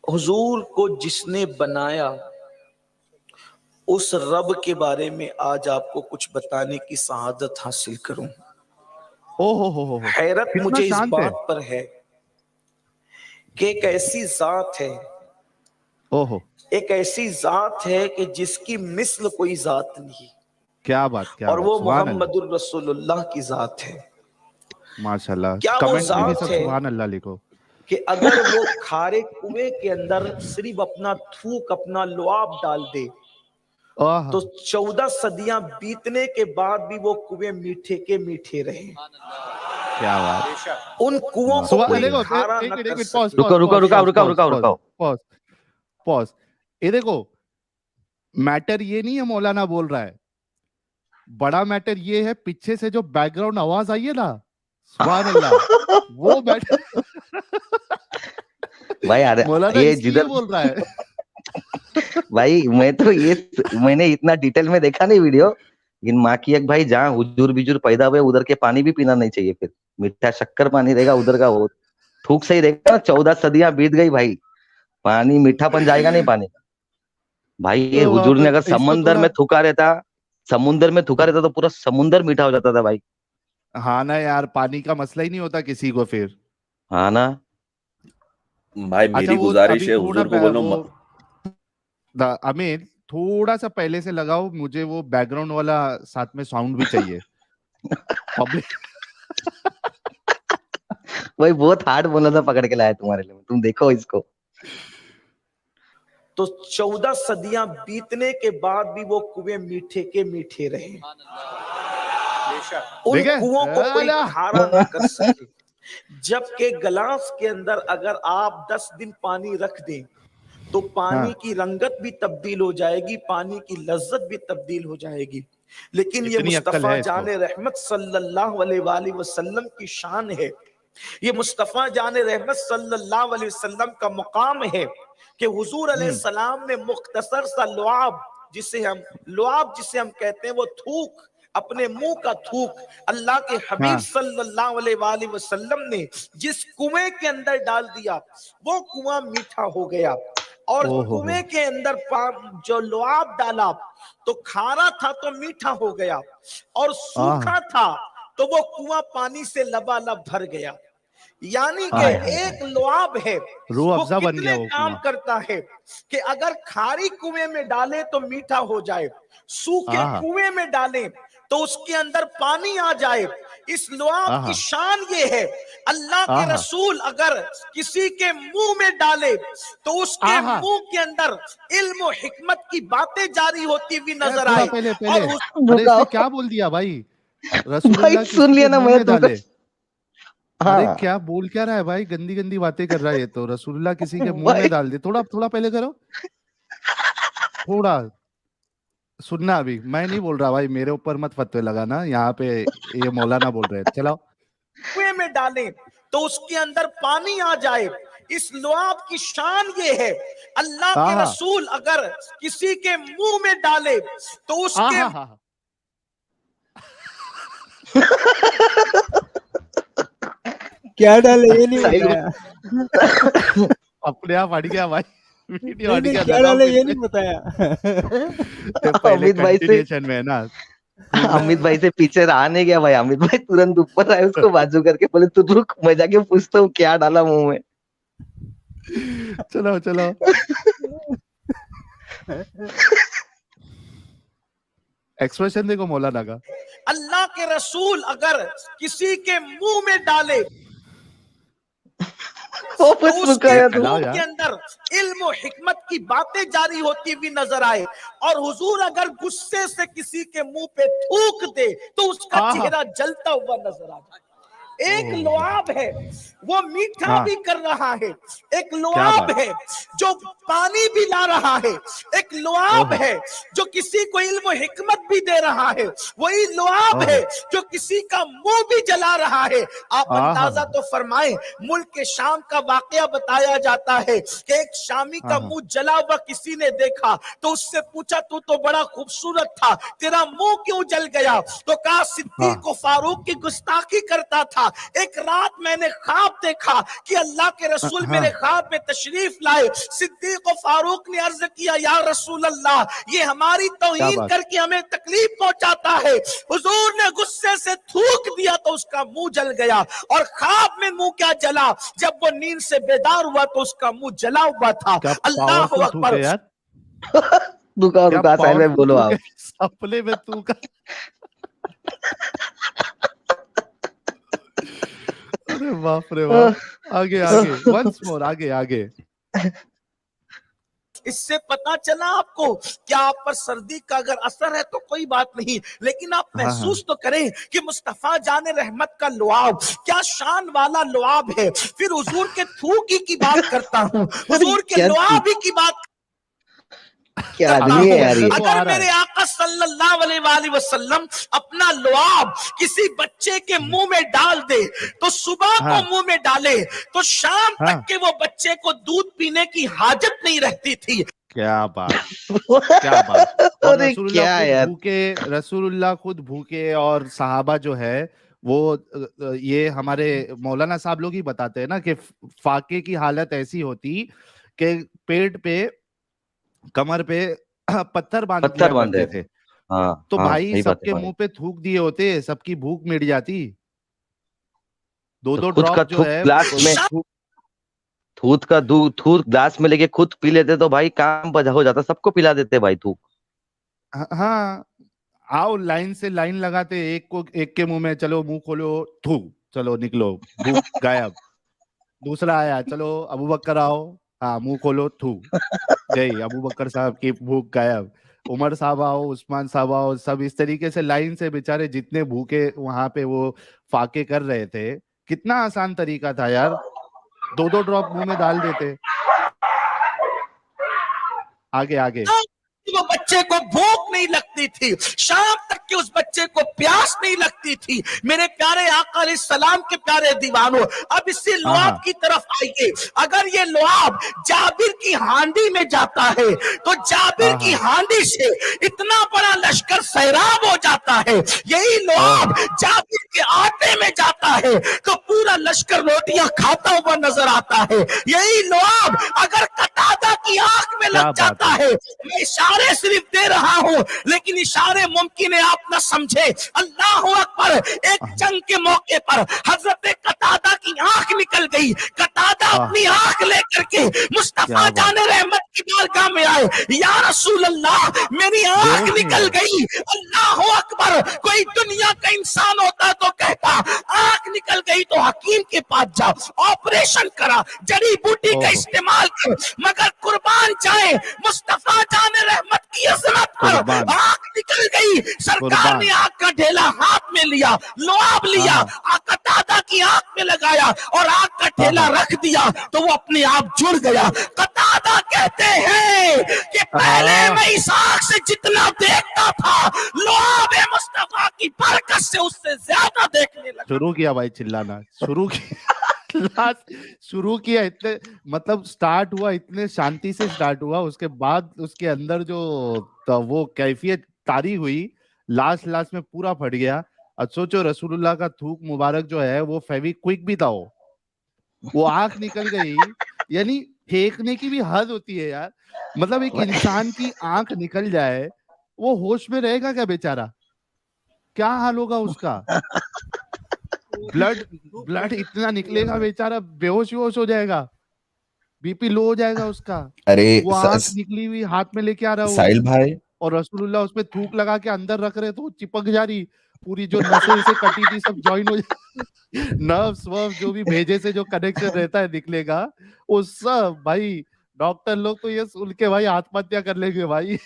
हुजूर को जिसने बनाया उस रब के बारे में आज आपको कुछ बताने की सआदत हासिल करूं। हो हैरत कितना मुझे इस शांत है। बात पर है कि एक ऐसी जात है, ओहो, एक ऐसी जात है कि जिसकी मिस्ल कोई जात नहीं, क्या बात, क्या और बात, वो सुभान अल्लाह, मोहम्मदुर रसूलुल्लाह की जात है। माशाल्लाह। क्या वो कमेंट्स में भी जात सब है सुभान अल्लाह लिखो। कि अगर वो खारे कुएं के अंदर सिर्फ अपना थूक, अपना लुआब डाल दे आह, तो 14 सदियां बीतने के बाद भी वो कुएं मीठे के मीठे रहे। क्या बात। उन कुओं को सुभान, कोई देखो खारा एक न मिनट, एक कर मिनट, पॉज सके। पॉज रुको रुको पॉज रुको पॉज रुको पॉज रुको पॉज रुको। Pause pause. ये देखो, मैटर ये नहीं है मौलाना बोल रहा है, बड़ा मैटर ये है पीछे से जो बैकग्राउंड आवाज आई है ना, सुभान अल्लाह, वो मैटर। भाई मौलाना ये इसलिए जिधर बोल रहा है। भाई मैंने इतना डिटेल में देखा नहीं वीडियो, लेकिन माँ की एक भाई जहाँ हुजूर बिजूर पैदा हुए उधर के पानी भी पीना नहीं चाहिए, फिर मीठा शक्कर पानी रहेगा उधर का, वो थूक से ही रहेगा ना। 14 सदियां बीत गई भाई, पानी मीठापन जाएगा नहीं पानी का। भाई ये तो वहां हुजूर ने अगर पर इसको समंदर थोड़ा, में थूका रहता, समुंदर में थूका रहता तो पूरा समुंदर मीठा हो जाता था भाई। हाँ ना यार, पानी का मसला ही नहीं होता किसी को फिर। हाँ ना। भाई अच्छा, मेरी वो गुजारिश अभी है थोड़ा हुजूर को बोलो वो अमीर, थोड़ा सा पहले से लगाओ, मुझे वो बैकग्राउंड वाला साथ में साउंड भी चाहिए पब्लिक। भाई बहुत हार्ड बोला था, पकड़ के लाया तुम्हारे लिए, तुम देखो इसको। तो 14 सदियां बीतने के बाद भी वो कुएं मीठे के मीठे रहे। उन कुओं को कोई खारा ना कर सके। जबकि गिलास के अंदर अगर आप 10 दिन पानी रख दें तो पानी की रंगत भी तब्दील हो जाएगी, पानी की लज्जत भी तब्दील हो जाएगी। लेकिन ये मुस्तफा जाने रहमत सल्लल्लाहु अलैहि वसल्लम की शान है, ये मुस्तफा जाने रहमत सल्लल्लाहु अलैहि वसल्लम का मुकाम है कि हुजूर अलैहिस्सलाम ने मुख्तसर सा जिसे हम कहते हैं वो थूक, अपने मुंह का थूक अल्लाह के हबीब सल्लल्लाहु अलैहि वसल्लम ने जिस कुएं के अंदर डाल दिया वो कुआं मीठा हो गया। और कुएं के अंदर जो लुआब डाला तो खारा था तो मीठा हो गया, और सूखा था तो वो कुआं पानी से लबालब भर गया। यानी कि एक लुआब है वो कितने काम करता है कि अगर खारी कुएं में डाले तो मीठा हो जाए, सूखे कुएं में डाले तो उसके अंदर पानी आ जाए। इस लुआब की शान ये है, अल्लाह के रसूल अगर किसी के मुंह में डाले तो उसके मुंह के अंदर इल्म और हिकमत की बातें जारी होती हुई नजर आए। और इसने क्या बोल दिया भाई, रसूलुल्लाह सुन लिया ना, मैं डाले। अरे क्या बोल क्या रहा है भाई, गंदी गंदी बातें कर रहा है ये तो। रसूलुल्लाह किसी के मुंह में डाल दे, थोड़ा पहले करो, थोड़ा सुनना। अभी मैं नहीं बोल रहा भाई, मेरे ऊपर मत फतवे लगाना, यहाँ पे ये मौलाना बोल रहे हैं। चलाओ। कुएं में डालें तो उसके अंदर पानी आ जाए। इस लुआब की शान ये है, अल्लाह के रसूल अगर किसी के मुंह में डाले तो उसके क्या डाले ये नहीं बताया। अपने आप हट गया भाई, क्या डाले ये नहीं बताया। अमित भाई से में ना, अमित भाई से पीछे रहा नहीं गया भाई। अमित भाई तुरंत ऊपर आए, उसको बाजू करके बोले तू रुक, मैं जाके पूछता हूँ क्या डाला मुंह में। चलो एक्सप्रेशन देखो मौलाना का। अल्लाह के रसूल अगर किसी के मुंह में डाले तो उसके मुंह के अंदर इल्म और हिकमत की बातें जारी होती हुई नजर आए। और हुजूर अगर गुस्से से किसी के मुंह पे थूक दे तो उसका चेहरा जलता हुआ नजर आ जाए। एक लुआब है वो मीठा भी कर रहा है, एक लुआब है जो पानी भी ला रहा है, एक लुआब है जो किसी को इल्म हिकमत भी दे रहा है, वही लुआब है जो किसी का मुंह भी जला रहा है। आप अंदाजा तो फरमाए, मुल्क के शाम का वाकया बताया जाता है कि एक शामी का मुंह जला हुआ किसी ने देखा तो उससे पूछा तू तो बड़ा खूबसूरत था, तेरा मुंह क्यों जल गया? तो कहा सिद्दीक को फारूक की गुस्ताखी करता था, था, एक रात मैंने ख्वाब देखा कि अल्लाह के रसूल मेरे ख्वाब में तशरीफ लाए। सिद्दीक और फारूक ने अर्ज किया, या रसूल अल्लाह, ये हमारी तौहीन करके हमें तकलीफ पहुंचाता है। हुजूर ने गुस्से से थूक दिया तो उसका मुंह जल गया। और ख्वाब में मुंह क्या जला, जब वो नींद से बेदार हुआ तो उसका मुंह जला हुआ था। अल्लाह अकबर। रुका साहिल में बोलो आप। सपने में तू का अरे बाप रे बाप। आगे वंस मोर आगे। इससे पता चला आपको क्या आप पर सर्दी का अगर असर है तो कोई बात नहीं, लेकिन आप महसूस तो करें कि मुस्तफा जाने रहमत का लुआब क्या शान वाला लुआब है। फिर हुजूर के थूकी की बात करता हूँ, हुजूर के लुआब की बात क्या आदमी है यार ये। अगर मेरे आका सल्लल्लाहु अलैहि वसल्लम अपना लुआब किसी बच्चे के मुंह में डाल दे तो सुबह को मुंह में डाले तो शाम तक के वो बच्चे को दूध पीने की हाजत नहीं रहती थी। क्या बात। और रसूलुल्लाह खुद भूखे और सहाबा जो है वो ये हमारे मौलाना साहब लोग ही बताते हैं ना कि फाके की हालत ऐसी होती कि पेट पे कमर पे पत्थर बांधते थे। तो भाई सबके मुंह पे थूक दिए होते, सबकी भूख मिट जाती। दो ड्रॉप जो है ग्लास में थूक ग्लास में लेके खुद पी लेते तो भाई काम बजा हो जाता, सबको पिला देते भाई थूक। हाँ, आओ लाइन से लाइन लगाते, एक के मुंह में, चलो मुंह खोलो, थूक, चलो निकलो, भूख गायब। दूसरा आया, चलो अबू बकर आओ, हाँ मुंह खोलो, थूक गई, अबू बकर साहब की भूख गायब। उमर साहब आओ, उस्मान साहब आओ, सब इस तरीके से लाइन से बेचारे जितने भूखे वहां पे वो फाके कर रहे थे। कितना आसान तरीका था यार, 2 ड्रॉप मुंह में डाल देते। आगे वो बच्चे को भूख नहीं लगती थी, शाम तक के उस बच्चे को प्यास नहीं लगती थी। मेरे प्यारे आका अलैहिस्सलाम के प्यारे दीवानों, अब इसी लुआब की तरफ आइए। अगर ये लुआब जाबिर की हांडी में जाता है तो जाबिर की हांडी से इतना बड़ा लश्कर सैराब हो जाता है। यही लुआब जाबिर के आटे में जाता है तो पूरा लश्कर रोटियां खाता हुआ नजर आता है। यही लुआब अगर कतादा की आंख में लग जाता है, मैं इशारे सिर्फ दे रहा हूं लेकिन इशारे मुमकिन है आप न समझे। अल्लाह अकबर। एक जंग के मौके पर हजरत कतादा की आंख निकल गई। कतादा अपनी आंख लेकर के मुस्तफा जाने रहमत की बारगाह में आए, या रसूल अल्लाह मेरी आंख निकल गई। अल्लाह अकबर। कोई दुनिया का इंसान होता तो कहता आंख निकल गई तो हकीम के पास जाओ, ऑपरेशन करा, जड़ी बूटी का इस्तेमाल कर, मगर कुर्बान जाए मुस्तफा जाने रहमत की अज़मत पर आंख निकल गई। सरकार ने आंख का ढेला हाथ में लिया, लुआब लिया, कतादा की आंख में लगाया और आंख का ढेला रख दिया तो वो अपने आप जुड़ गया। कतादा कहते हैं कि पहले मैं इस आंख से जितना देखता था लुआब मुस्तफा की बरकत से उससे ज्यादा देखने लगा। शुरू किया भाई चिल्लाना, शुरू किया इतने, मतलब स्टार्ट हुआ इतने शांति से स्टार्ट हुआ, उसके बाद उसके अंदर जो वो कैफियत तारी हुई, लास्ट में पूरा फट गया। अब सोचो रसूलुल्लाह का थूक मुबारक जो है वो फेविक्विक भी था, वो आंख निकल गई। यानी फेंकने की भी हद होती है यार, मतलब एक इंसान की आंख निकल जाए वो होश में रहेगा क्या बेचारा, क्या हाल होगा उसका। ब्लड इतना निकलेगा बेचारा बेहोश हो जाएगा, बीपी लो हो जाएगा उसका। अरे वो आंख निकली हुई हाथ में लेके आ रहा हो साहिल भाई, और रसूलुल्लाह उसमें थूक लगा के अंदर रख रहे तो वो चिपक जा रही, पूरी जो नसें से कटी थी सब ज्वाइन हो जाए, नर्व्स वर्व्स जो भी भेजे से जो कनेक्शन रहता है निकलेगा वो सब। भाई डॉक्टर लोग तो ये सुन के भाई आत्महत्या कर लेंगे भाई।